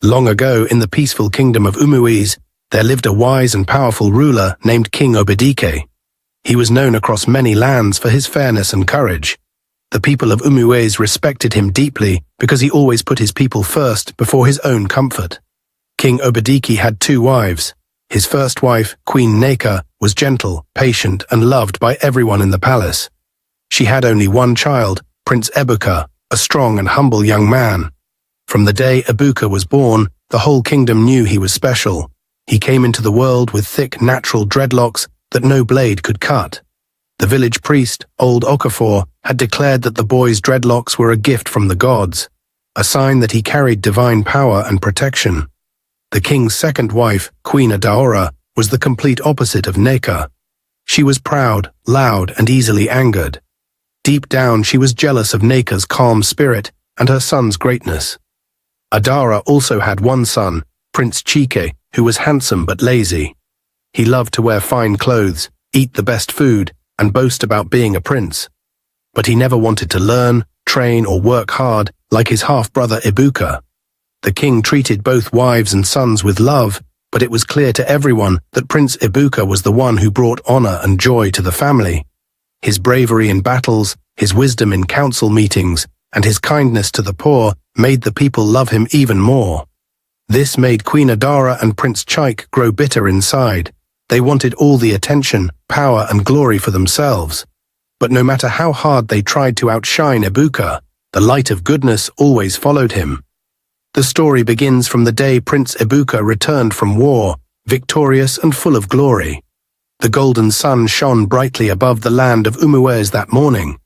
Long ago, in the peaceful kingdom of Umuez, there lived a wise and powerful ruler named King Obedike. He was known across many lands for his fairness and courage. The people of Umuez respected him deeply because he always put his people first before his own comfort. King Obedike had 2 wives. His first wife, Queen Neka, was gentle, patient, and loved by everyone in the palace. She had only one child, Prince Ebuka, a strong and humble young man. From the day Ebuka was born, the whole kingdom knew he was special. He came into the world with thick, natural dreadlocks that no blade could cut. The village priest, old Okafor, had declared that the boy's dreadlocks were a gift from the gods, a sign that he carried divine power and protection. The king's second wife, Queen Adaora, was the complete opposite of Neka. She was proud, loud, and easily angered. Deep down, she was jealous of Neka's calm spirit and her son's greatness. Adaora also had one son, Prince Chike, who was handsome but lazy. He loved to wear fine clothes, eat the best food, and boast about being a prince. But he never wanted to learn, train, or work hard like his half-brother Ebuka. The king treated both wives and sons with love, but it was clear to everyone that Prince Ebuka was the one who brought honor and joy to the family. His bravery in battles, his wisdom in council meetings, and his kindness to the poor made the people love him even more. This made Queen Adaora and Prince Chike grow bitter inside. They wanted all the attention, power, and glory for themselves. But no matter how hard they tried to outshine Ebuka, the light of goodness always followed him. The story begins from the day Prince Ebuka returned from war, victorious and full of glory. The golden sun shone brightly above the land of Umuez that morning.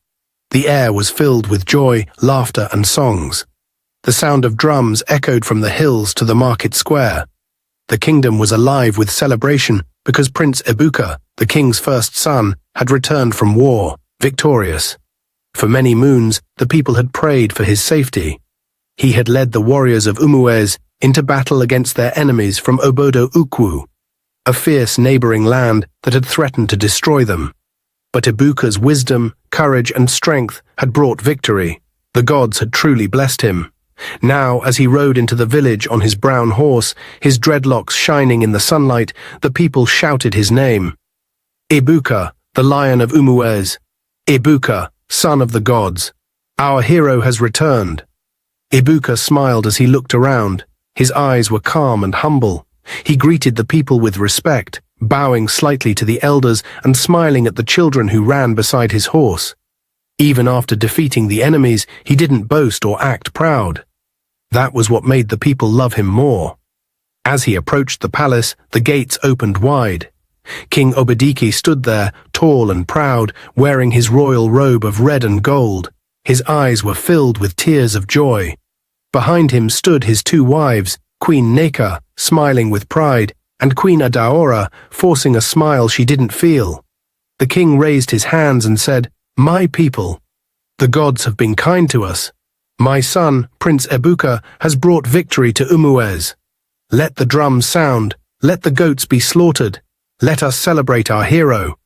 The air was filled with joy, laughter, and songs. The sound of drums echoed from the hills to the market square. The kingdom was alive with celebration because Prince Ebuka, the king's first son, had returned from war, victorious. For many moons, the people had prayed for his safety. He had led the warriors of Umuez into battle against their enemies from Obodo Ukwu, a fierce neighboring land that had threatened to destroy them. But Ebuka's wisdom, courage, and strength had brought victory. The gods had truly blessed him. Now, as he rode into the village on his brown horse, his dreadlocks shining in the sunlight, the people shouted his name. Ebuka, the Lion of Umuez. Ebuka, son of the gods. Our hero has returned. Ebuka smiled as he looked around. His eyes were calm and humble. He greeted the people with respect, bowing slightly to the elders and smiling at the children who ran beside his horse. Even after defeating the enemies, he didn't boast or act proud. That was what made the people love him more. As he approached the palace, the gates opened wide. King Obedike stood there, tall and proud, wearing his royal robe of red and gold. His eyes were filled with tears of joy. Behind him stood his 2 wives, Queen Neka, smiling with pride, and Queen Adaora, forcing a smile she didn't feel. The king raised his hands and said, "My people, the gods have been kind to us. My son, Prince Ebuka, has brought victory to Umuez. Let the drums sound, let the goats be slaughtered. Let us celebrate our hero."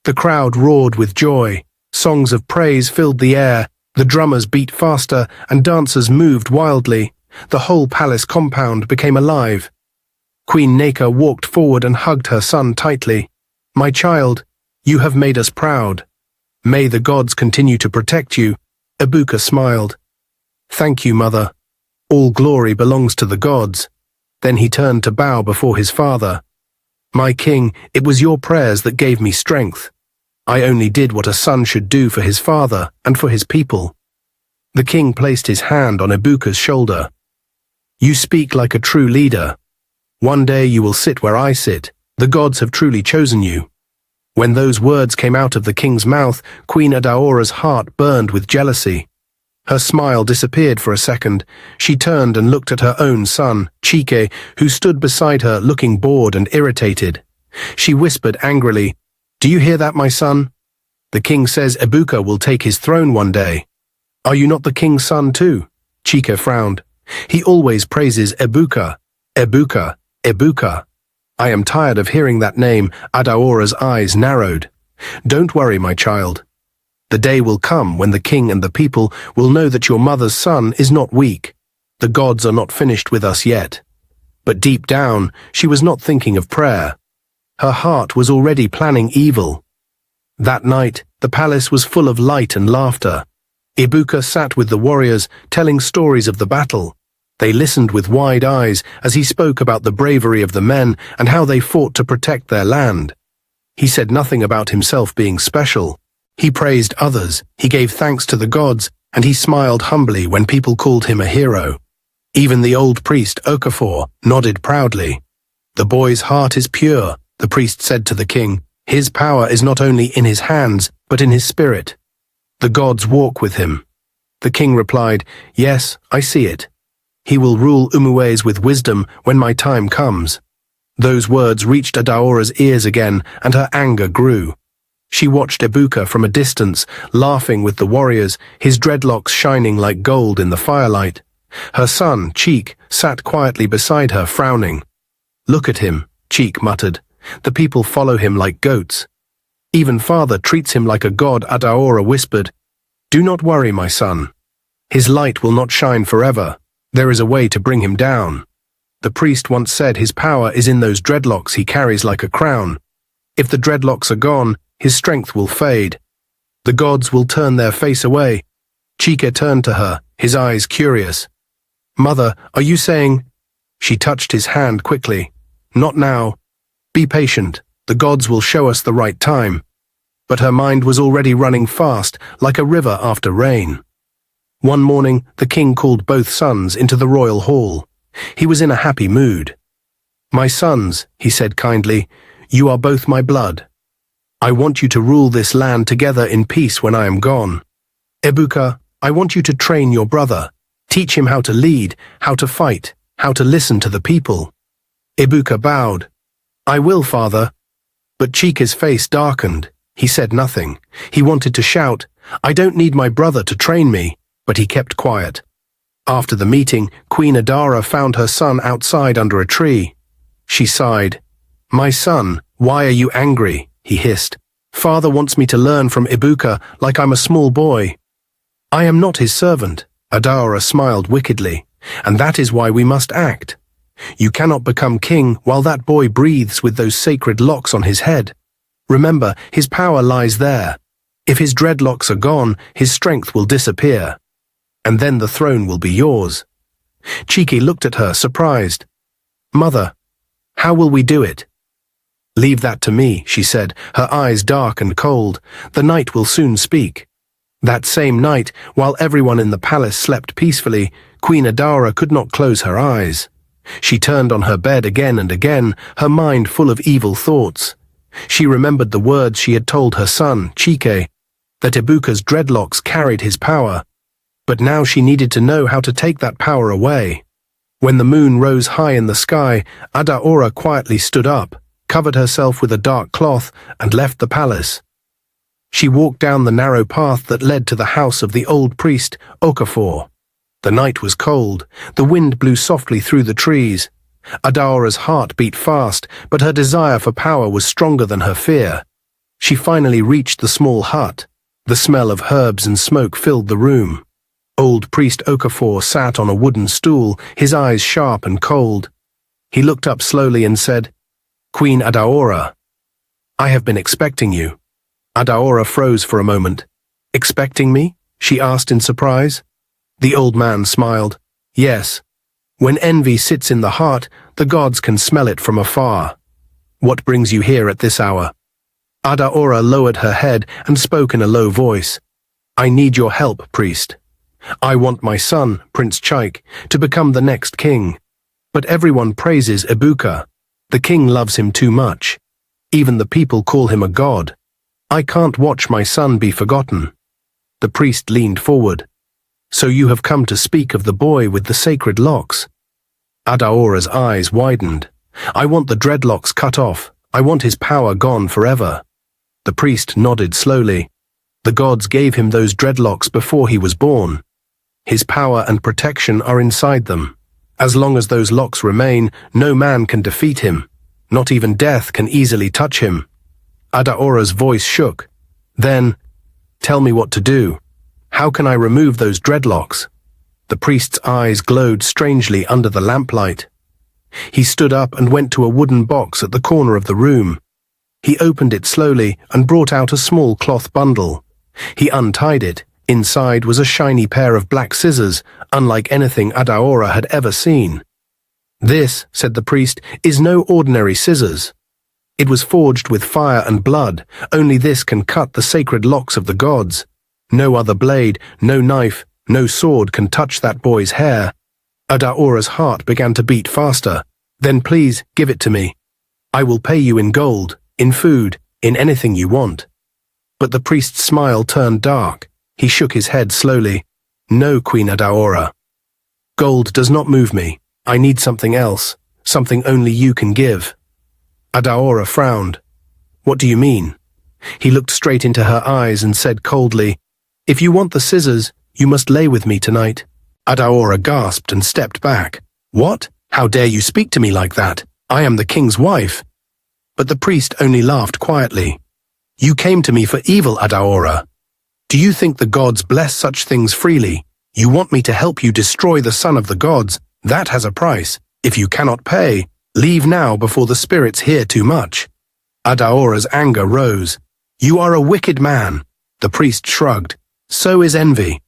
The crowd roared with joy. Songs of praise filled the air. The drummers beat faster, and dancers moved wildly. The whole palace compound became alive. Queen Neka walked forward and hugged her son tightly. "My child, you have made us proud. May the gods continue to protect you." Ebuka smiled. "Thank you, mother. All glory belongs to the gods." Then he turned to bow before his father. "My king, it was your prayers that gave me strength. I only did what a son should do for his father and for his people." The king placed his hand on Ebuka's shoulder. "You speak like a true leader. One day you will sit where I sit. The gods have truly chosen you." When those words came out of the king's mouth, Queen Adaora's heart burned with jealousy. Her smile disappeared for a second. She turned and looked at her own son, Chike, who stood beside her looking bored and irritated. She whispered angrily, "Do you hear that, my son? The king says Ebuka will take his throne one day. Are you not the king's son too?" Chike frowned. "He always praises Ebuka. Ebuka, Ebuka." "I am tired of hearing that name." Adaora's eyes narrowed. "Don't worry, my child. The day will come when the king and the people will know that your mother's son is not weak. The gods are not finished with us yet. But deep down, she was not thinking of prayer. Her heart was already planning evil. That night, the palace was full of light and laughter. Ibuka sat with the warriors, telling stories of the battle. They listened with wide eyes as he spoke about the bravery of the men and how they fought to protect their land. He said nothing about himself being special. He praised others, he gave thanks to the gods, and he smiled humbly when people called him a hero. Even the old priest Okafor nodded proudly. "The boy's heart is pure," the priest said to the king. "His power is not only in his hands, but in his spirit. The gods walk with him." The king replied, "Yes, I see it. He will rule Umuwes with wisdom when my time comes." Those words reached Adaora's ears again, and her anger grew. She watched Ibuka from a distance, laughing with the warriors, his dreadlocks shining like gold in the firelight. Her son, Cheek, sat quietly beside her, frowning. "Look at him," Cheek muttered. "The people follow him like goats. Even father treats him like a god." Adaora whispered, "Do not worry, my son. His light will not shine forever. There is a way to bring him down. The priest once said his power is in those dreadlocks he carries like a crown. If the dreadlocks are gone, his strength will fade. The gods will turn their face away." Chika turned to her, his eyes curious. "Mother, are you saying—" She touched his hand quickly. "Not now. Be patient. The gods will show us the right time." But her mind was already running fast, like a river after rain. One morning, the king called both sons into the royal hall. He was in a happy mood. "My sons," he said kindly, "you are both my blood. I want you to rule this land together in peace when I am gone. Ibuka, I want you to train your brother. Teach him how to lead, how to fight, how to listen to the people." Ibuka bowed. "I will, father." But Chika's face darkened. He said nothing. He wanted to shout, "I don't need my brother to train me," but he kept quiet. After the meeting, Queen Adara found her son outside under a tree. She sighed. "My son, why are you angry?" he hissed. "Father wants me to learn from Ibuka like I'm a small boy." "I am not his servant," Adara smiled wickedly, "and that is why we must act. You cannot become king while that boy breathes with those sacred locks on his head. Remember, his power lies there. If his dreadlocks are gone, his strength will disappear. And then the throne will be yours." Chiki looked at her, surprised. "Mother, how will we do it?" "Leave that to me," she said, her eyes dark and cold. "The night will soon speak." That same night, while everyone in the palace slept peacefully, Queen Adara could not close her eyes. She turned on her bed again and again, her mind full of evil thoughts. She remembered the words she had told her son, Chike, that Ibuka's dreadlocks carried his power. But now she needed to know how to take that power away. When the moon rose high in the sky, Adaora quietly stood up, covered herself with a dark cloth, and left the palace. She walked down the narrow path that led to the house of the old priest, Okafor. The night was cold, the wind blew softly through the trees. Adaora's heart beat fast, but her desire for power was stronger than her fear. She finally reached the small hut. The smell of herbs and smoke filled the room. Old priest Okafor sat on a wooden stool, his eyes sharp and cold. He looked up slowly and said, "Queen Adaora, I have been expecting you." Adaora froze for a moment. "Expecting me?" she asked in surprise. The old man smiled. "Yes. When envy sits in the heart, the gods can smell it from afar. What brings you here at this hour?" Adaora lowered her head and spoke in a low voice. "I need your help, priest. I want my son, Prince Chaik, to become the next king. But everyone praises Ibuka. The king loves him too much. Even the people call him a god. I can't watch my son be forgotten." The priest leaned forward. "So you have come to speak of the boy with the sacred locks?" Adaora's eyes widened. "I want the dreadlocks cut off. I want his power gone forever." The priest nodded slowly. "The gods gave him those dreadlocks before he was born. His power and protection are inside them. As long as those locks remain, no man can defeat him. Not even death can easily touch him." Adaora's voice shook. "Then, tell me what to do. How can I remove those dreadlocks?" The priest's eyes glowed strangely under the lamplight. He stood up and went to a wooden box at the corner of the room. He opened it slowly and brought out a small cloth bundle. He untied it. Inside was a shiny pair of black scissors, unlike anything Adaora had ever seen. "This," said the priest, "is no ordinary scissors. It was forged with fire and blood. Only this can cut the sacred locks of the gods. No other blade, no knife, no sword can touch that boy's hair." Adaora's heart began to beat faster. "Then please give it to me. I will pay you in gold, in food, in anything you want." But the priest's smile turned dark. He shook his head slowly. "No, Queen Adaora. Gold does not move me. I need something else, something only you can give." Adaora frowned. "What do you mean?" He looked straight into her eyes and said coldly, "If you want the scissors, you must lay with me tonight." Adaora gasped and stepped back. "What? How dare you speak to me like that? I am the king's wife." But the priest only laughed quietly. "You came to me for evil, Adaora. Do you think the gods bless such things freely? You want me to help you destroy the son of the gods. That has a price. If you cannot pay, leave now before the spirits hear too much." Adaora's anger rose. "You are a wicked man." The priest shrugged. "So is envy.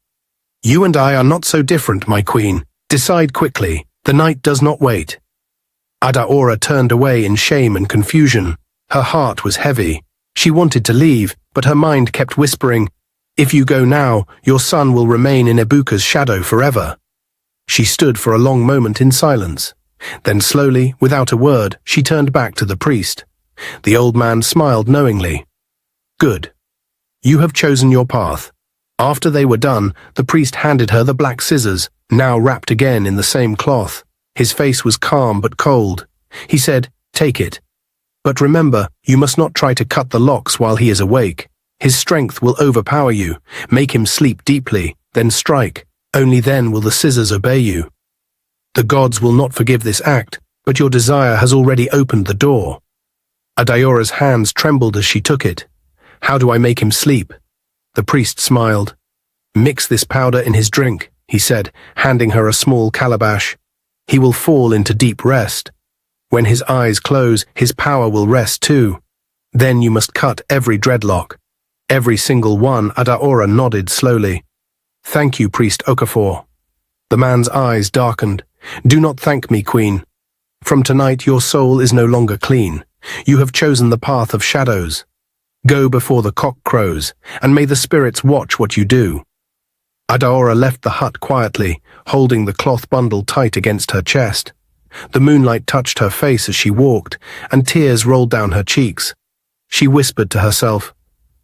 You and I are not so different, my queen. Decide quickly. The night does not wait." Adaora turned away in shame and confusion. Her heart was heavy. She wanted to leave, but her mind kept whispering, "If you go now, your son will remain in Ibuka's shadow forever." She stood for a long moment in silence. Then slowly, without a word, she turned back to the priest. The old man smiled knowingly. "Good. You have chosen your path." After they were done, the priest handed her the black scissors, now wrapped again in the same cloth. His face was calm but cold. He said, "Take it. But remember, you must not try to cut the locks while he is awake. His strength will overpower you. Make him sleep deeply, then strike. Only then will the scissors obey you. The gods will not forgive this act, but your desire has already opened the door." Adaora's hands trembled as she took it. "How do I make him sleep?" The priest smiled. "Mix this powder in his drink," he said, handing her a small calabash. "He will fall into deep rest. When his eyes close, his power will rest too. Then you must cut every dreadlock." "Every single one," Adaora nodded slowly. "Thank you, Priest Okafor." The man's eyes darkened. "Do not thank me, Queen. From tonight your soul is no longer clean. You have chosen the path of shadows. Go before the cock crows, and may the spirits watch what you do." Adaora left the hut quietly, holding the cloth bundle tight against her chest. The moonlight touched her face as she walked, and tears rolled down her cheeks. She whispered to herself,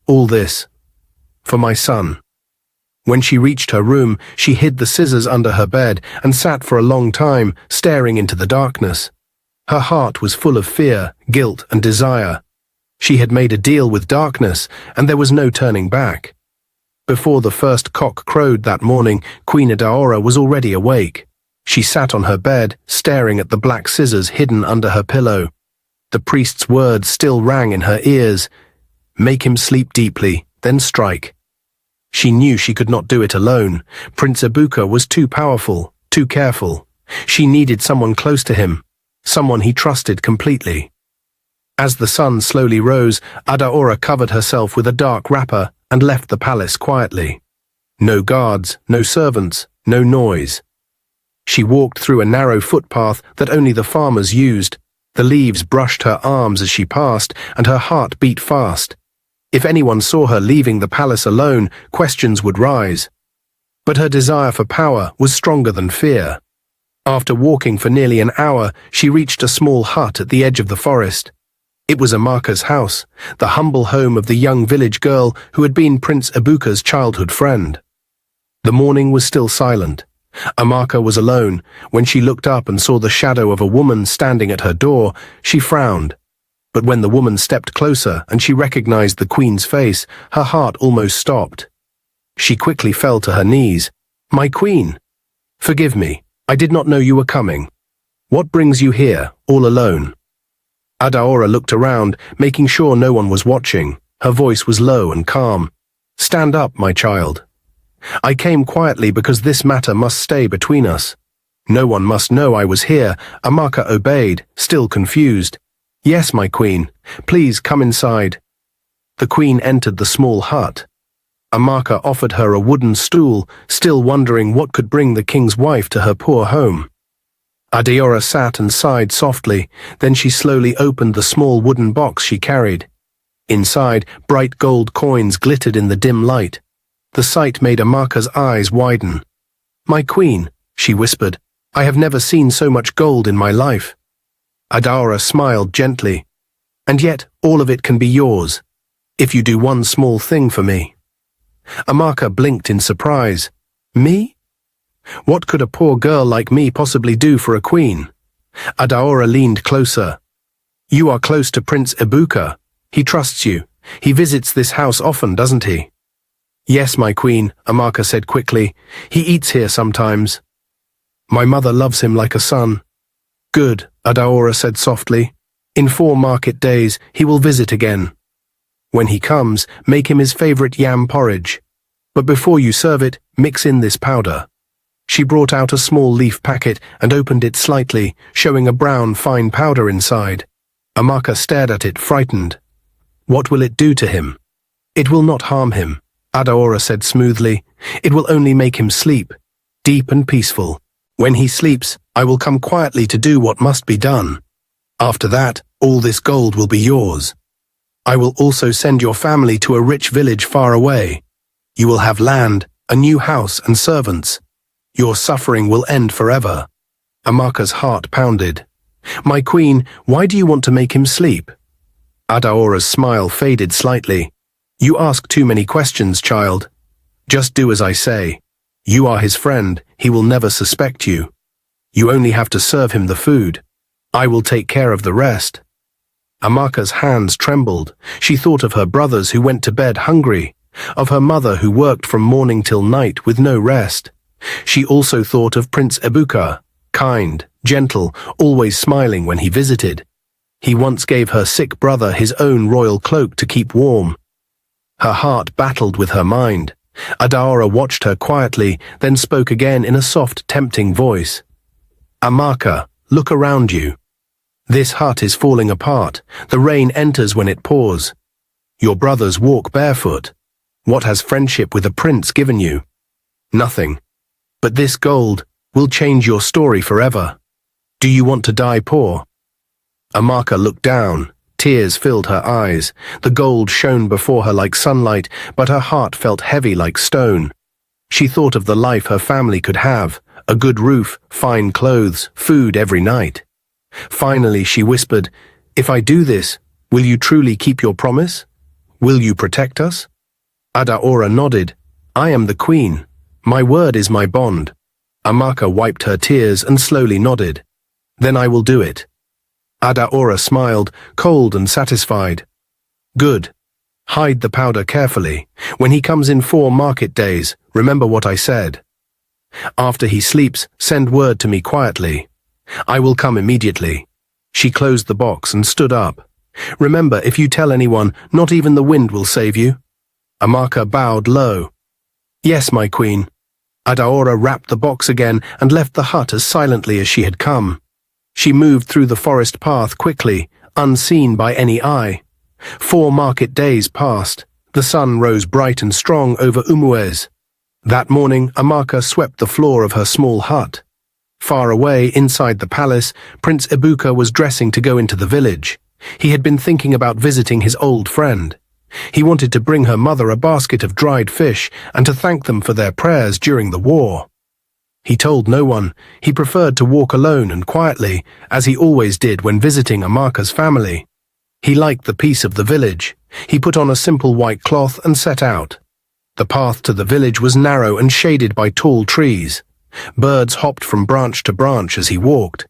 "All this, for my son." When she reached her room, she hid the scissors under her bed and sat for a long time, staring into the darkness. Her heart was full of fear, guilt, and desire. She had made a deal with darkness, and there was no turning back. Before the first cock crowed that morning, Queen Adaora was already awake. She sat on her bed, staring at the black scissors hidden under her pillow. The priest's words still rang in her ears. "Make him sleep deeply, then strike." She knew she could not do it alone. Prince Ibuka was too powerful, too careful. She needed someone close to him, someone he trusted completely. As the sun slowly rose, Adaora covered herself with a dark wrapper and left the palace quietly. No guards, no servants, no noise. She walked through a narrow footpath that only the farmers used. The leaves brushed her arms as she passed, and her heart beat fast. If anyone saw her leaving the palace alone, questions would rise. But her desire for power was stronger than fear. After walking for nearly an hour, she reached a small hut at the edge of the forest. It was Amaka's house, the humble home of the young village girl who had been Prince Ibuka's childhood friend. The morning was still silent. Amaka was alone. When she looked up and saw the shadow of a woman standing at her door, she frowned. But when the woman stepped closer and she recognized the queen's face, her heart almost stopped. She quickly fell to her knees. "My queen! Forgive me, I did not know you were coming. What brings you here, all alone?" Adaora looked around, making sure no one was watching. Her voice was low and calm. "Stand up, my child. I came quietly because this matter must stay between us. No one must know I was here. Amaka obeyed, still confused. Yes, my queen. Please come inside. The queen entered the small hut. Amaka offered her a wooden stool, still wondering what could bring the king's wife to her poor home. Adeora sat and sighed softly, then she slowly opened the small wooden box she carried. Inside, bright gold coins glittered in the dim light. The sight made Amaka's eyes widen. My queen, she whispered, I have never seen so much gold in my life. Adeora smiled gently. And yet, all of it can be yours, if you do one small thing for me. Amaka blinked in surprise. Me? What could a poor girl like me possibly do for a queen? Adeora leaned closer. You are close to Prince Ibuka. He trusts you. He visits this house often, doesn't he? Yes, my queen, Amaka said quickly. He eats here sometimes. My mother loves him like a son. Good, Adeora said softly. In 4 market days, he will visit again. When he comes, make him his favorite yam porridge. But before you serve it, mix in this powder. She brought out a small leaf packet and opened it slightly, showing a brown, fine powder inside. Amaka stared at it, frightened. What will it do to him? It will not harm him, Adeora said smoothly. It will only make him sleep, deep and peaceful. When he sleeps, I will come quietly to do what must be done. After that, all this gold will be yours. I will also send your family to a rich village far away. You will have land, a new house and servants. Your suffering will end forever. Amaka's heart pounded. My queen, why do you want to make him sleep? Adeora's smile faded slightly. You ask too many questions, child. Just do as I say. You are his friend, he will never suspect you. You only have to serve him the food. I will take care of the rest. Amaka's hands trembled. She thought of her brothers who went to bed hungry, of her mother who worked from morning till night with no rest. She also thought of Prince Ibuka, kind, gentle, always smiling when he visited. He once gave her sick brother his own royal cloak to keep warm. Her heart battled with her mind. Adeora watched her quietly, then spoke again in a soft, tempting voice. Amaka, look around you. This hut is falling apart. The rain enters when it pours. Your brothers walk barefoot. What has friendship with a prince given you? Nothing. But this gold will change your story forever. Do you want to die poor? Amaka looked down. Tears filled her eyes. The gold shone before her like sunlight, but her heart felt heavy like stone. She thought of the life her family could have, a good roof, fine clothes, food every night. Finally, she whispered, If I do this, will you truly keep your promise? Will you protect us? Adeora nodded. I am the queen. My word is my bond. Amaka wiped her tears and slowly nodded. Then I will do it. Adeora smiled, cold and satisfied. Good. Hide the powder carefully. When he comes in 4 market days, remember what I said. After he sleeps, send word to me quietly. I will come immediately. She closed the box and stood up. Remember, if you tell anyone, not even the wind will save you. Amaka bowed low. Yes, my queen. Adeora wrapped the box again and left the hut as silently as she had come. She moved through the forest path quickly, unseen by any eye. 4 market days passed. The sun rose bright and strong over Umuez. That morning, Amaka swept the floor of her small hut. Far away, inside the palace, Prince Ibuka was dressing to go into the village. He had been thinking about visiting his old friend. He wanted to bring her mother a basket of dried fish and to thank them for their prayers during the war. He told no one. He preferred to walk alone and quietly, as he always did when visiting Amaka's family. He liked the peace of the village. He put on a simple white cloth and set out. The path to the village was narrow and shaded by tall trees. Birds hopped from branch to branch as he walked.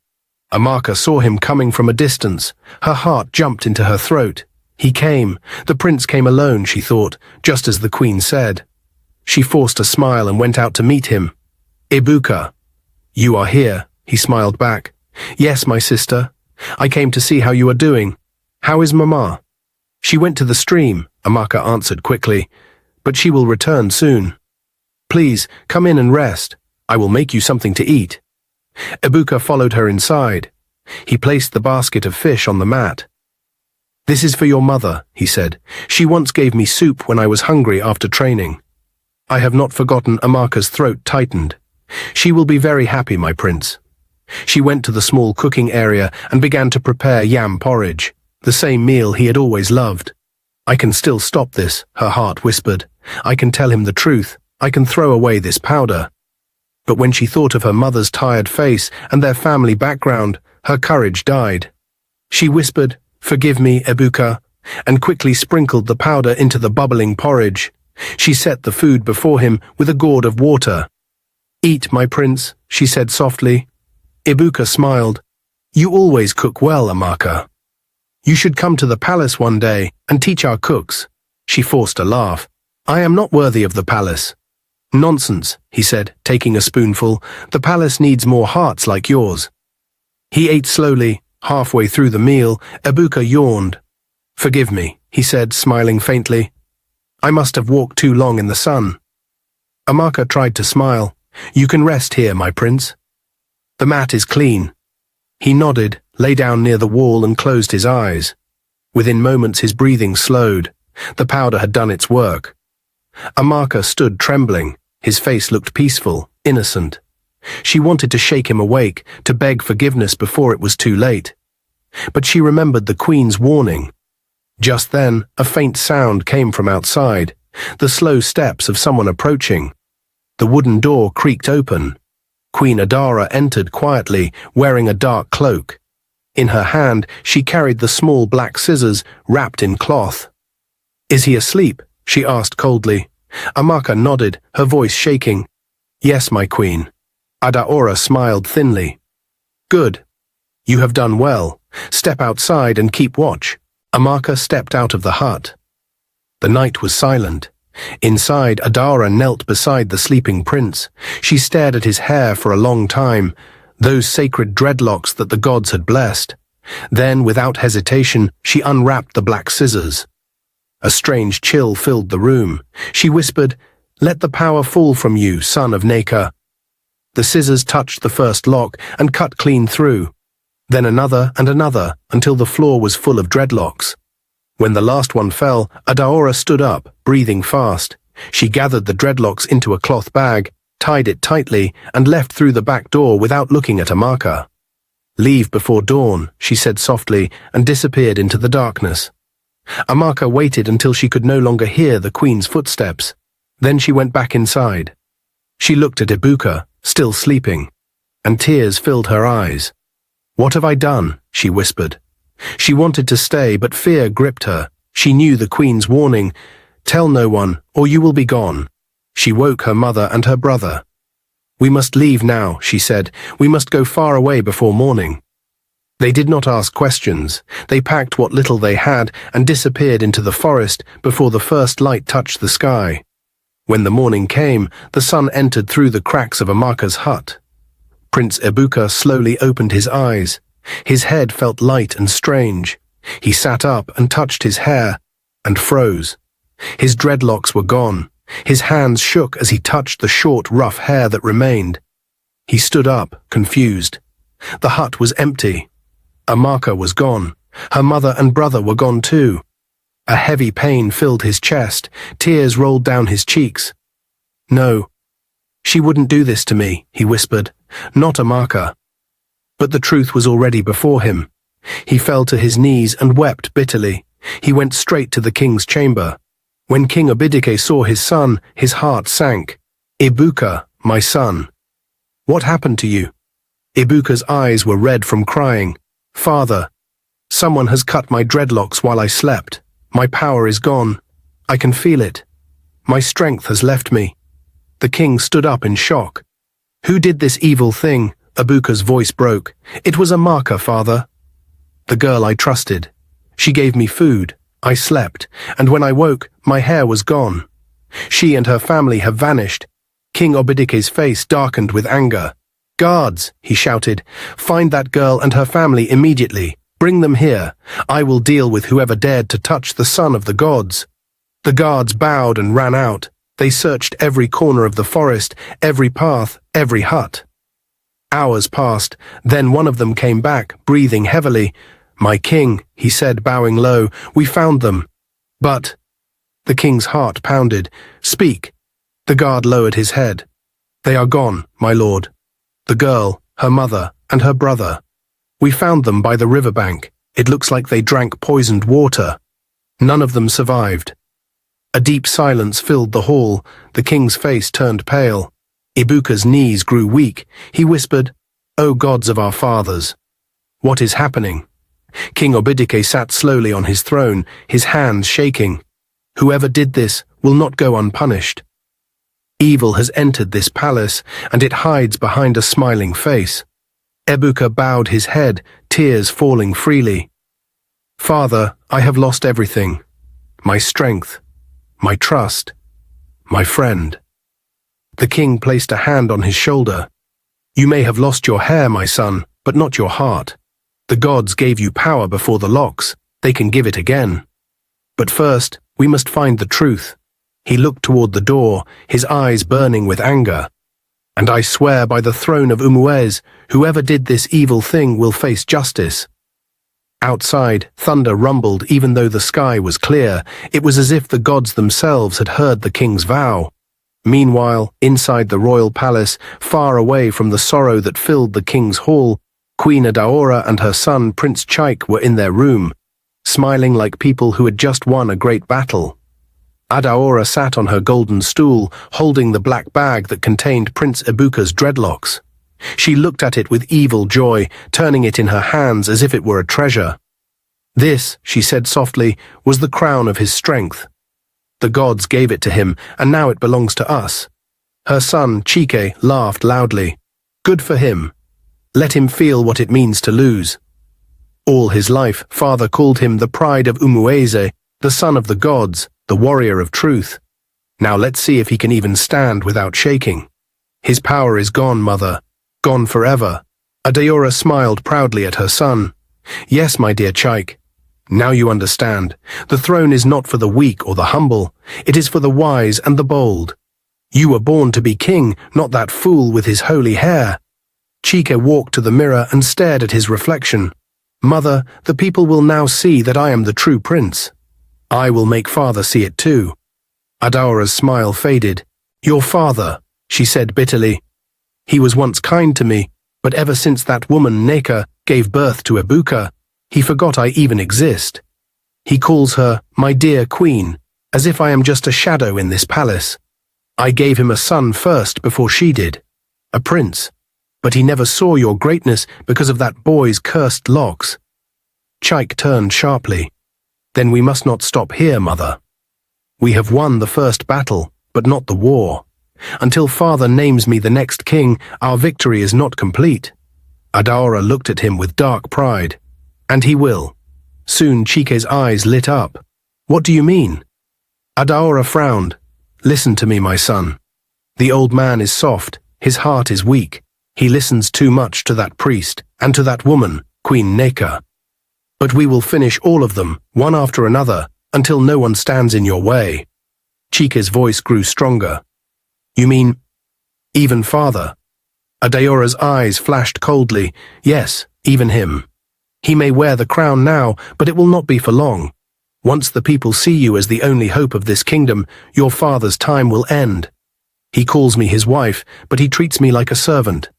Amaka saw him coming from a distance. Her heart jumped into her throat. He came. The prince came alone, she thought, just as the queen said. She forced a smile and went out to meet him. Ibuka. You are here, he smiled back. Yes, my sister. I came to see how you are doing. How is Mama? She went to the stream, Amaka answered quickly, but she will return soon. Please, come in and rest. I will make you something to eat. Ibuka followed her inside. He placed the basket of fish on the mat. This is for your mother, he said. She once gave me soup when I was hungry after training. I have not forgotten. Amaka's throat tightened. She will be very happy, my prince. She went to the small cooking area and began to prepare yam porridge, the same meal he had always loved. I can still stop this, her heart whispered. I can tell him the truth. I can throw away this powder. But when she thought of her mother's tired face and their family background, her courage died. She whispered, "Forgive me, Ibuka," and quickly sprinkled the powder into the bubbling porridge. She set the food before him with a gourd of water. "Eat, my prince," she said softly. Ibuka smiled. "You always cook well, Amaka. You should come to the palace one day and teach our cooks." She forced a laugh. "I am not worthy of the palace." "Nonsense," he said, taking a spoonful. "The palace needs more hearts like yours." He ate slowly. Halfway through the meal, Ibuka yawned. "Forgive me," he said, smiling faintly. "I must have walked too long in the sun." Amaka tried to smile. "You can rest here, my prince. The mat is clean." He nodded, lay down near the wall and closed his eyes. Within moments his breathing slowed. The powder had done its work. Amaka stood trembling. His face looked peaceful, innocent. She wanted to shake him awake, to beg forgiveness before it was too late. But she remembered the Queen's warning. Just then, a faint sound came from outside, the slow steps of someone approaching. The wooden door creaked open. Queen Adara entered quietly, wearing a dark cloak. In her hand, she carried the small black scissors wrapped in cloth. "Is he asleep?" she asked coldly. Amaka nodded, her voice shaking. "Yes, my queen." Adaora smiled thinly. "Good. You have done well. Step outside and keep watch." Amaka stepped out of the hut. The night was silent. Inside, Adara knelt beside the sleeping prince. She stared at his hair for a long time, those sacred dreadlocks that the gods had blessed. Then, without hesitation, she unwrapped the black scissors. A strange chill filled the room. She whispered, "Let the power fall from you, son of Neka." The scissors touched the first lock and cut clean through. Then another and another, until the floor was full of dreadlocks. When the last one fell, Adaora stood up, breathing fast. She gathered the dreadlocks into a cloth bag, tied it tightly, and left through the back door without looking at Amaka. "Leave before dawn," she said softly, and disappeared into the darkness. Amaka waited until she could no longer hear the queen's footsteps. Then she went back inside. She looked at Ibuka, still sleeping, and tears filled her eyes. "What have I done?" she whispered. She wanted to stay, but fear gripped her. She knew the queen's warning, "Tell no one, or you will be gone." She woke her mother and her brother. "We must leave now," she said. "We must go far away before morning." They did not ask questions. They packed what little they had and disappeared into the forest before the first light touched the sky. When the morning came, the sun entered through the cracks of Amaka's hut. Prince Ibuka slowly opened his eyes. His head felt light and strange. He sat up and touched his hair, and froze. His dreadlocks were gone. His hands shook as he touched the short, rough hair that remained. He stood up, confused. The hut was empty. Amaka was gone. Her mother and brother were gone too. A heavy pain filled his chest. Tears rolled down his cheeks. "No, she wouldn't do this to me," he whispered. "Not Amaka." But the truth was already before him. He fell to his knees and wept bitterly. He went straight to the king's chamber. When King Obidike saw his son, his heart sank. "Ibuka, my son. What happened to you?" Ibuka's eyes were red from crying. "Father, someone has cut my dreadlocks while I slept. My power is gone. I can feel it. My strength has left me." The king stood up in shock. "Who did this evil thing?" Ibuka's voice broke. "It was Amaka, father. The girl I trusted. She gave me food. I slept, and when I woke, my hair was gone. She and her family have vanished." King Obidike's face darkened with anger. "Guards," he shouted, "find that girl and her family immediately. Bring them here. I will deal with whoever dared to touch the son of the gods." The guards bowed and ran out. They searched every corner of the forest, every path, every hut. Hours passed, then one of them came back, breathing heavily. "My king," he said, bowing low, "we found them." "But—" The king's heart pounded. "Speak." The guard lowered his head. "They are gone, my lord. The girl, her mother, and her brother. We found them by the riverbank. It looks like they drank poisoned water. None of them survived." A deep silence filled the hall. The king's face turned pale. Ibuka's knees grew weak. He whispered, "O gods of our fathers, what is happening?" King Obedike sat slowly on his throne, his hands shaking. "Whoever did this will not go unpunished. Evil has entered this palace, and it hides behind a smiling face." Ebuka bowed his head, tears falling freely. "Father, I have lost everything. My strength, my trust, my friend." The king placed a hand on his shoulder. "You may have lost your hair, my son, but not your heart. The gods gave you power before the locks. They can give it again. But first, we must find the truth." He looked toward the door, his eyes burning with anger. "And I swear by the throne of Umuez, whoever did this evil thing will face justice." Outside, thunder rumbled even though the sky was clear. It was as if the gods themselves had heard the king's vow. Meanwhile, inside the royal palace, far away from the sorrow that filled the king's hall, Queen Adaora and her son Prince Chaik were in their room, smiling like people who had just won a great battle. Adaora sat on her golden stool, holding the black bag that contained Prince Ebuka's dreadlocks. She looked at it with evil joy, turning it in her hands as if it were a treasure. "This," she said softly, "was the crown of his strength. The gods gave it to him, and now it belongs to us." Her son, Chike, laughed loudly. "Good for him. Let him feel what it means to lose." All his life, father called him the pride of Umueze, the son of the gods, the warrior of truth. Now let's see if he can even stand without shaking. "His power is gone, mother. Gone forever." Adaora smiled proudly at her son. "Yes, my dear Chaik. Now you understand. The throne is not for the weak or the humble. It is for the wise and the bold. You were born to be king, not that fool with his holy hair." Chike walked to the mirror and stared at his reflection. "Mother, the people will now see that I am the true prince. I will make father see it too." Adaora's smile faded. "Your father," she said bitterly. "He was once kind to me, but ever since that woman Neka gave birth to Ebuka, he forgot I even exist. He calls her my dear queen, as if I am just a shadow in this palace. I gave him a son first before she did, a prince, but he never saw your greatness because of that boy's cursed locks." Chaik turned sharply. "Then we must not stop here, mother. We have won the first battle, but not the war. Until father names me the next king, our victory is not complete." Adaora looked at him with dark pride. "And he will." Soon Chike's eyes lit up. "What do you mean?" Adaora frowned. "Listen to me, my son. The old man is soft, his heart is weak. He listens too much to that priest, and to that woman, Queen Neka. But we will finish all of them, one after another, until no one stands in your way." Chike's voice grew stronger. "You mean, even father?" Adaora's eyes flashed coldly. "Yes, even him. He may wear the crown now, but it will not be for long. Once the people see you as the only hope of this kingdom, your father's time will end. He calls me his wife, but he treats me like a servant.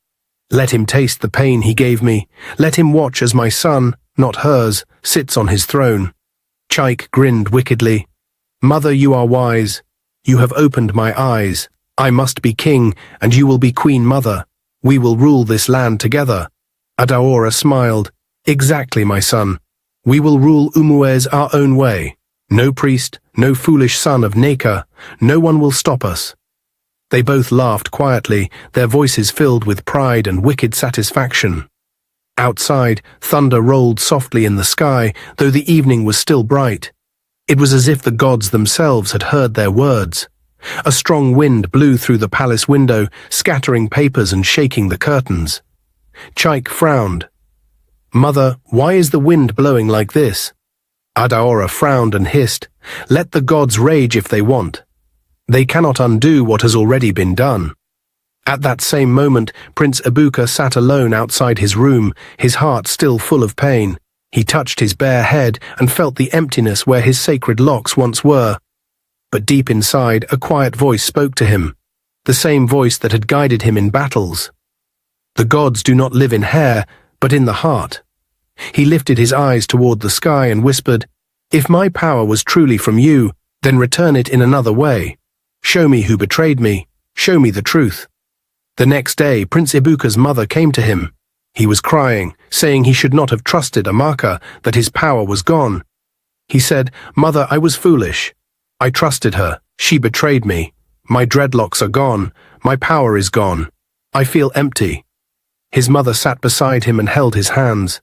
Let him taste the pain he gave me. Let him watch as my son, not hers, sits on his throne." Chaik grinned wickedly. "Mother, you are wise. You have opened my eyes. I must be king, and you will be queen mother. We will rule this land together." Adaora smiled. "Exactly, my son. We will rule Umuez our own way. No priest, no foolish son of Neka. No one will stop us." They both laughed quietly, their voices filled with pride and wicked satisfaction. Outside, thunder rolled softly in the sky, though the evening was still bright. It was as if the gods themselves had heard their words. A strong wind blew through the palace window, scattering papers and shaking the curtains. Chaik frowned. "Mother, why is the wind blowing like this?" Adaora frowned and hissed. "Let the gods rage if they want. They cannot undo what has already been done. At that same moment, Prince Ibuka sat alone outside his room, his heart still full of pain. He touched his bare head and felt the emptiness where his sacred locks once were. But deep inside, a quiet voice spoke to him, the same voice that had guided him in battles. The gods do not live in hair, but in the heart. He lifted his eyes toward the sky and whispered, "If my power was truly from you, then return it in another way. Show me who betrayed me. Show me the truth." The next day, Prince Ibuka's mother came to him. He was crying, saying he should not have trusted Amaka, that his power was gone. He said, "Mother, I was foolish. I trusted her. She betrayed me. My dreadlocks are gone. My power is gone. I feel empty." His mother sat beside him and held his hands.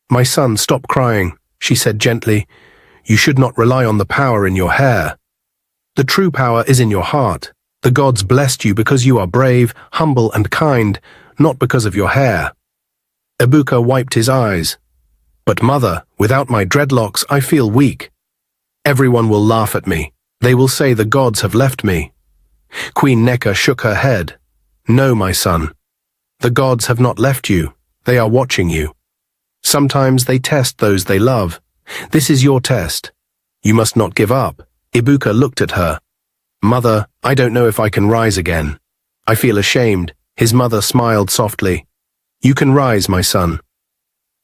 "My son, stop crying," she said gently. "You should not rely on the power in your hair. The true power is in your heart. The gods blessed you because you are brave, humble, and kind, not because of your hair." Ibuka wiped his eyes. "But mother, without my dreadlocks, I feel weak. Everyone will laugh at me. They will say the gods have left me." Queen Neka shook her head. "No, my son. The gods have not left you. They are watching you. Sometimes they test those they love. This is your test. You must not give up." Ibuka looked at her. "Mother, I don't know if I can rise again. I feel ashamed." His mother smiled softly. "You can rise, my son.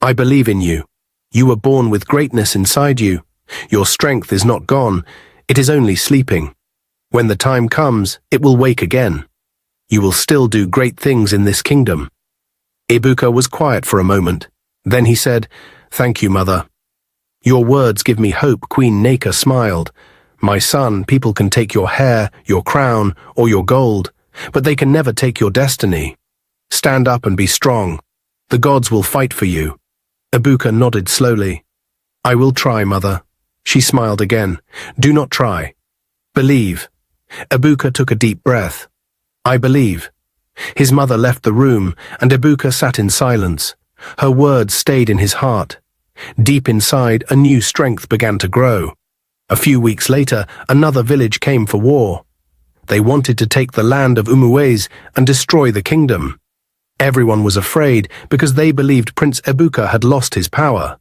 I believe in you. You were born with greatness inside you. Your strength is not gone. It is only sleeping. When the time comes, it will wake again. You will still do great things in this kingdom." Ibuka was quiet for a moment. Then he said, "Thank you, mother." "Your words give me hope," Queen Neka smiled. "My son, people can take your hair, your crown, or your gold, but they can never take your destiny. Stand up and be strong. The gods will fight for you." Ibuka nodded slowly. "I will try, mother." She smiled again. "Do not try. Believe." Ibuka took a deep breath. "I believe." His mother left the room, and Ibuka sat in silence. Her words stayed in his heart. Deep inside, a new strength began to grow. A few weeks later, another village came for war. They wanted to take the land of Umuwez and destroy the kingdom. Everyone was afraid because they believed Prince Ibuka had lost his power.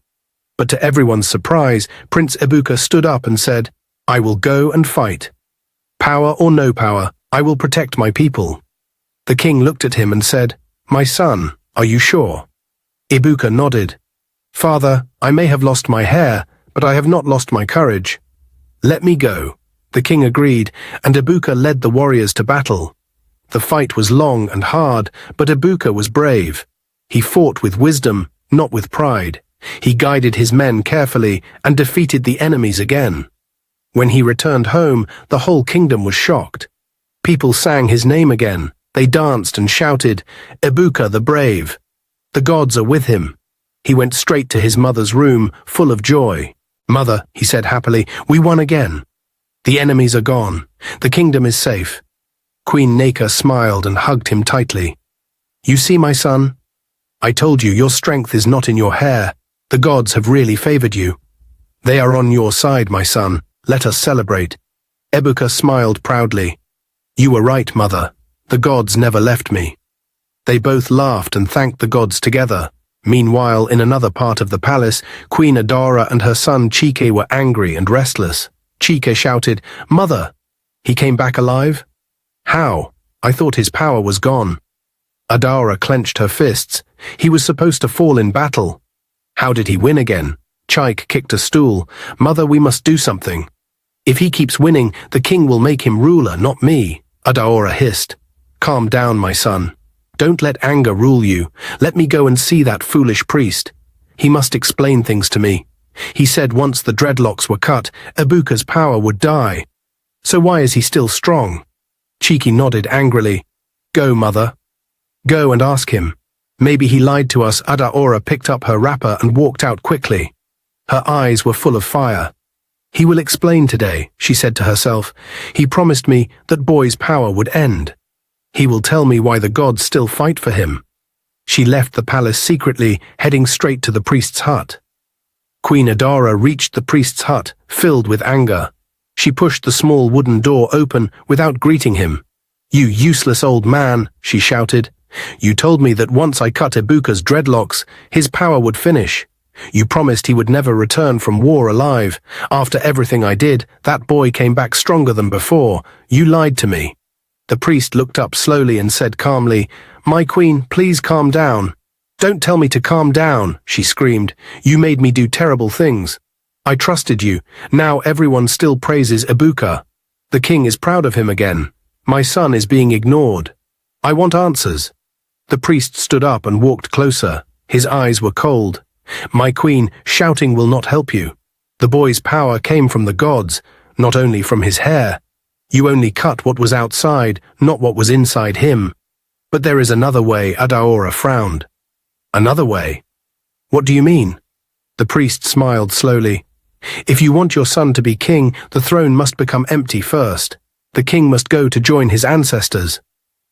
But to everyone's surprise, Prince Ibuka stood up and said, "I will go and fight. Power or no power, I will protect my people." The king looked at him and said, "My son, are you sure?" Ibuka nodded. "Father, I may have lost my hair, but I have not lost my courage. Let me go." The king agreed, and Ibuka led the warriors to battle. The fight was long and hard, but Ibuka was brave. He fought with wisdom, not with pride. He guided his men carefully and defeated the enemies again. When he returned home, the whole kingdom was shocked. People sang his name again. They danced and shouted, "Ibuka the brave. The gods are with him." He went straight to his mother's room, full of joy. "Mother," he said happily, "we won again. The enemies are gone. The kingdom is safe." Queen Neka smiled and hugged him tightly. "You see, my son? I told you your strength is not in your hair. The gods have really favored you. They are on your side, my son. Let us celebrate." Ibuka smiled proudly. "You were right, mother. The gods never left me." They both laughed and thanked the gods together. Meanwhile, in another part of the palace, Queen Adara and her son Chike were angry and restless. Chike shouted, "Mother, he came back alive? How? I thought his power was gone." Adara clenched her fists. He was supposed to fall in battle. How did he win again? Chike kicked a stool. "Mother, we must do something. If he keeps winning, the king will make him ruler, not me." Adara hissed. "Calm down, my son. Don't let anger rule you. Let me go and see that foolish priest. He must explain things to me. He said once the dreadlocks were cut, Ibuka's power would die. So why is he still strong?" Chike nodded angrily. "Go, mother. Go and ask him. Maybe he lied to us." Adaora picked up her wrapper and walked out quickly. Her eyes were full of fire. "He will explain today," she said to herself. "He promised me that boy's power would end. He will tell me why the gods still fight for him." She left the palace secretly, heading straight to the priest's hut. Queen Adara reached the priest's hut, filled with anger. She pushed the small wooden door open without greeting him. "You useless old man," she shouted. "You told me that once I cut Ibuka's dreadlocks, his power would finish. You promised he would never return from war alive. After everything I did, that boy came back stronger than before. You lied to me." The priest looked up slowly and said calmly, "My queen, please calm down." "Don't tell me to calm down," she screamed. "You made me do terrible things. I trusted you. Now everyone still praises Ibuka. The king is proud of him again. My son is being ignored. I want answers." The priest stood up and walked closer. His eyes were cold. "My queen, shouting will not help you. The boy's power came from the gods, not only from his hair. You only cut what was outside, not what was inside him. But there is another way," Adaora frowned. "Another way? What do you mean?" The priest smiled slowly. "If you want your son to be king, the throne must become empty first. The king must go to join his ancestors.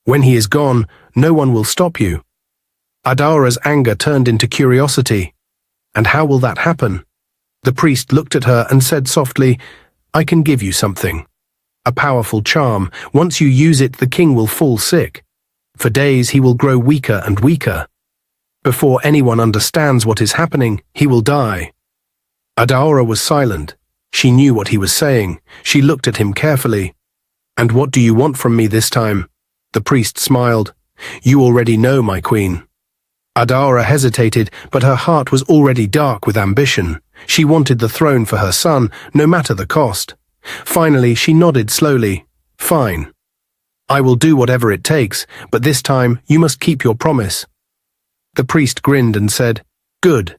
When he is gone, no one will stop you." Adaora's anger turned into curiosity. "And how will that happen?" The priest looked at her and said softly, "I can give you something. A powerful charm. Once you use it, the king will fall sick. For days he will grow weaker and weaker. Before anyone understands what is happening, he will die." Adaora was silent. She knew what he was saying. She looked at him carefully. "And what do you want from me this time?" The priest smiled. "You already know, my queen." Adaora hesitated, but her heart was already dark with ambition. She wanted the throne for her son, no matter the cost. Finally, she nodded slowly. "Fine. I will do whatever it takes, but this time you must keep your promise." The priest grinned and said, "Good.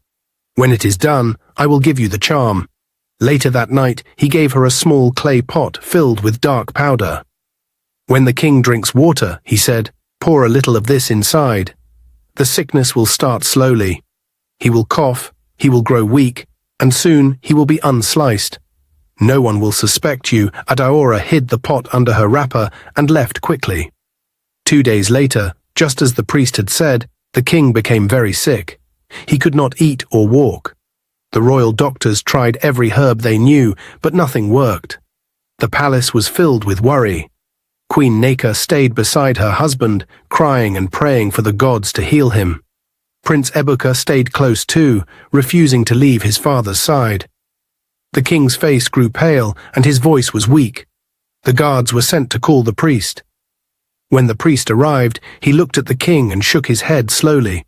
When it is done, I will give you the charm." Later that night, he gave her a small clay pot filled with dark powder. "When the king drinks water," he said, "pour a little of this inside. The sickness will start slowly. He will cough, he will grow weak, and soon he will be unsliced. No one will suspect you." Adaora hid the pot under her wrapper and left quickly. 2 days later, just as the priest had said, the king became very sick. He could not eat or walk. The royal doctors tried every herb they knew, but nothing worked. The palace was filled with worry. Queen Neka stayed beside her husband, crying and praying for the gods to heal him. Prince Ebuka stayed close too, refusing to leave his father's side. The king's face grew pale and his voice was weak. The guards were sent to call the priest. When the priest arrived, he looked at the king and shook his head slowly.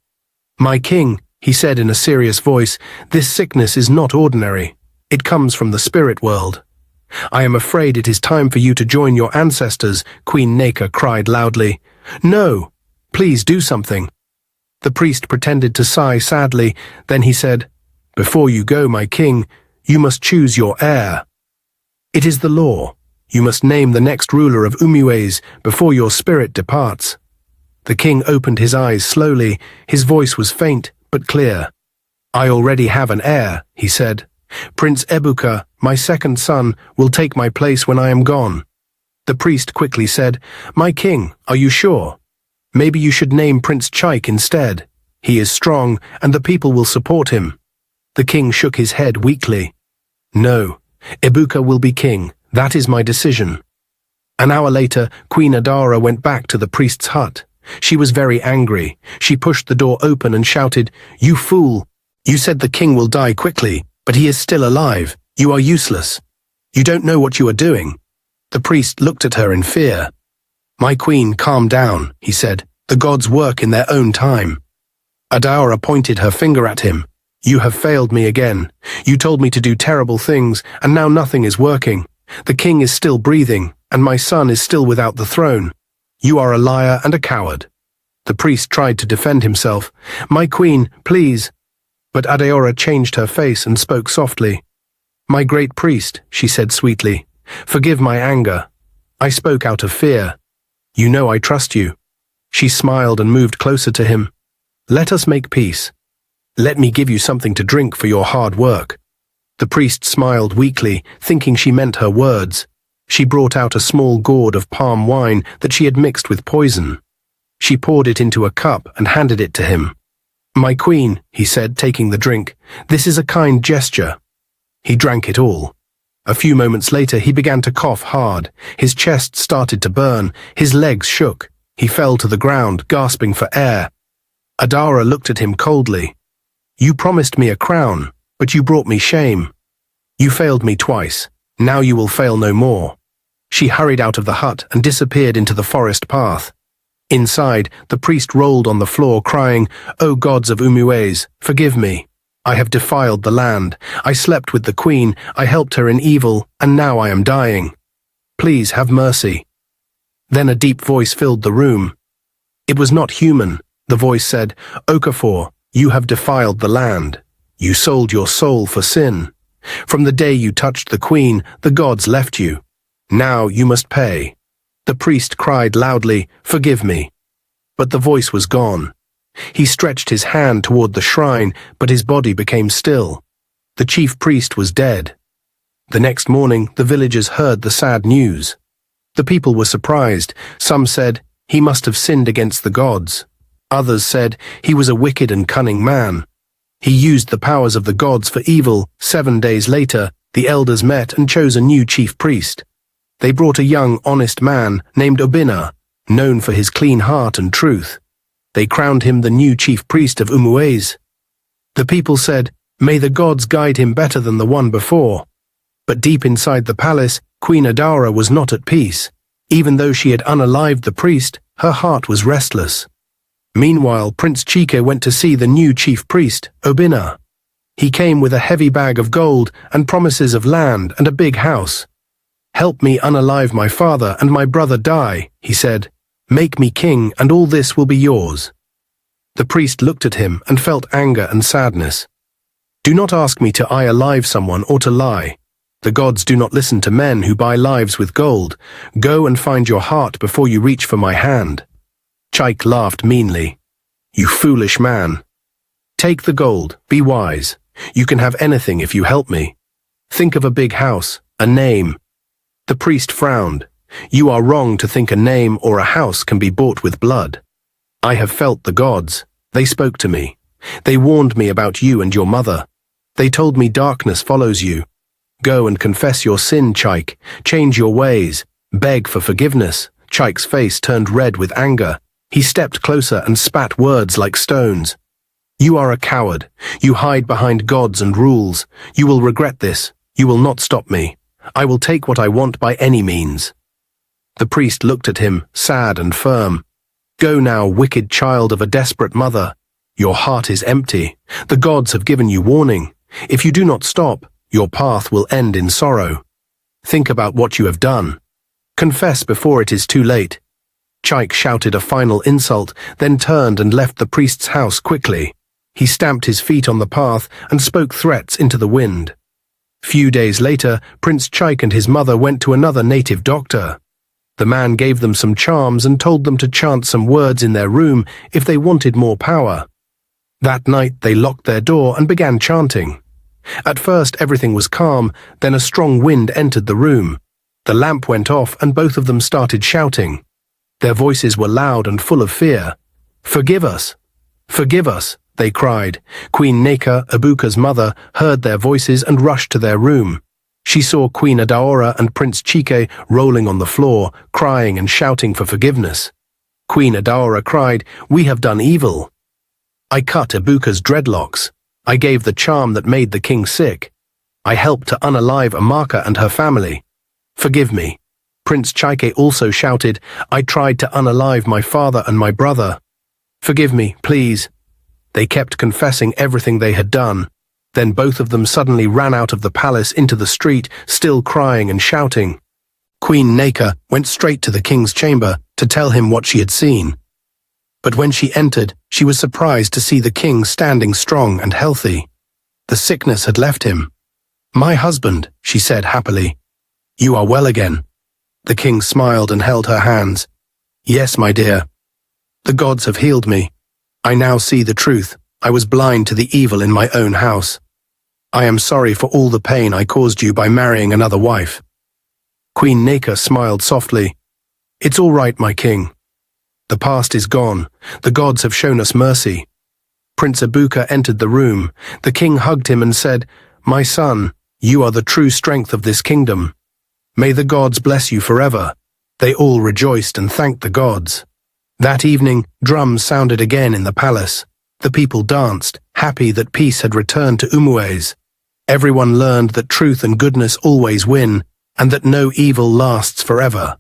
"My king," he said in a serious voice, "this sickness is not ordinary. It comes from the spirit world. I am afraid it is time for you to join your ancestors," Queen Neka cried loudly. "No, please do something." The priest pretended to sigh sadly, then he said, "Before you go, my king, you must choose your heir. It is the law. You must name the next ruler of Umues before your spirit departs." The king opened his eyes slowly. His voice was faint but clear. "I already have an heir," he said. "Prince Ebuka, my second son, will take my place when I am gone." The priest quickly said, "My king, are you sure? Maybe you should name Prince Chaik instead. He is strong, and the people will support him." The king shook his head weakly. "No, Ibuka will be king. That is my decision." An hour later, Queen Adaora went back to the priest's hut. She was very angry. She pushed the door open and shouted, "You fool! You said the king will die quickly, but he is still alive. You are useless. You don't know what you are doing." The priest looked at her in fear. "My queen, calm down," he said. "The gods work in their own time." Adaora pointed her finger at him. "You have failed me again. You told me to do terrible things, and now nothing is working. The king is still breathing, and my son is still without the throne. You are a liar and a coward." The priest tried to defend himself. "My queen, please." But Adaora changed her face and spoke softly. "My great priest," she said sweetly, "forgive my anger. I spoke out of fear. You know I trust you." She smiled and moved closer to him. "Let us make peace. Let me give you something to drink for your hard work." The priest smiled weakly, thinking she meant her words. She brought out a small gourd of palm wine that she had mixed with poison. She poured it into a cup and handed it to him. "My queen," he said, taking the drink, "this is a kind gesture." He drank it all. A few moments later he began to cough hard. His chest started to burn. His legs shook. He fell to the ground, gasping for air. Adara looked at him coldly. "You promised me a crown, but you brought me shame. You failed me twice. Now you will fail no more." She hurried out of the hut and disappeared into the forest path. Inside, the priest rolled on the floor, crying, "O gods of Umuez, forgive me. I have defiled the land. I slept with the queen, I helped her in evil, and now I am dying. Please have mercy." Then a deep voice filled the room. It was not human. The voice said, "Okafor, you have defiled the land. You sold your soul for sin. From the day you touched the queen, the gods left you. Now you must pay." The priest cried loudly, "Forgive me." But the voice was gone. He stretched his hand toward the shrine, but his body became still. The chief priest was dead. The next morning, the villagers heard the sad news. The people were surprised. Some said, "He must have sinned against the gods." Others said, "He was a wicked and cunning man. He used the powers of the gods for evil." 7 days later, the elders met and chose a new chief priest. They brought a young, honest man named Obina, known for his clean heart and truth. They crowned him the new chief priest of Umuez. The people said, "May the gods guide him better than the one before." But deep inside the palace, Queen Adara was not at peace. Even though she had unalived the priest, her heart was restless. Meanwhile, Prince Chike went to see the new chief priest, Obina. He came with a heavy bag of gold and promises of land and a big house. "Help me unalive my father and my brother die," he said. "Make me king and all this will be yours." The priest looked at him and felt anger and sadness. "Do not ask me to alive someone or to lie. The gods do not listen to men who buy lives with gold. Go and find your heart before you reach for my hand." Chike laughed meanly. "You foolish man. Take the gold, be wise. You can have anything if you help me. Think of a big house, a name." The priest frowned. "You are wrong to think a name or a house can be bought with blood. I have felt the gods. They spoke to me. They warned me about you and your mother. They told me darkness follows you. Go and confess your sin, Chike. Change your ways. Beg for forgiveness." Chike's face turned red with anger. He stepped closer and spat words like stones. "You are a coward. You hide behind gods and rules. You will regret this. You will not stop me. I will take what I want by any means." The priest looked at him, sad and firm. "Go now, wicked child of a desperate mother. Your heart is empty. The gods have given you warning. If you do not stop, your path will end in sorrow. Think about what you have done. Confess before it is too late." Chike shouted a final insult, then turned and left the priest's house quickly. He stamped his feet on the path and spoke threats into the wind. Few days later, Prince Chike and his mother went to another native doctor. The man gave them some charms and told them to chant some words in their room if they wanted more power. That night they locked their door and began chanting. At first everything was calm, then a strong wind entered the room. The lamp went off and both of them started shouting. Their voices were loud and full of fear. "Forgive us! Forgive us!" they cried. Queen Neka, Ibuka's mother, heard their voices and rushed to their room. She saw Queen Adaora and Prince Chike rolling on the floor, crying and shouting for forgiveness. Queen Adaora cried, "We have done evil. I cut Ibuka's dreadlocks. I gave the charm that made the king sick. I helped to unalive Amaka and her family. Forgive me." Prince Chike also shouted, "I tried to unalive my father and my brother. Forgive me, please." They kept confessing everything they had done. Then both of them suddenly ran out of the palace into the street, still crying and shouting. Queen Neka went straight to the king's chamber to tell him what she had seen. But when she entered, she was surprised to see the king standing strong and healthy. The sickness had left him. "My husband," she said happily. "You are well again." The king smiled and held her hands. "Yes, my dear. The gods have healed me. I now see the truth. I was blind to the evil in my own house. I am sorry for all the pain I caused you by marrying another wife." Queen Neka smiled softly. "It's all right, my king. The past is gone. The gods have shown us mercy." Prince Ibuka entered the room. The king hugged him and said, "My son, You are the true strength of this kingdom. May the gods bless you forever." They all rejoiced and thanked the gods. That evening, drums sounded again in the palace. The people danced, happy that peace had returned to Umuez. Everyone learned that truth and goodness always win, and that no evil lasts forever.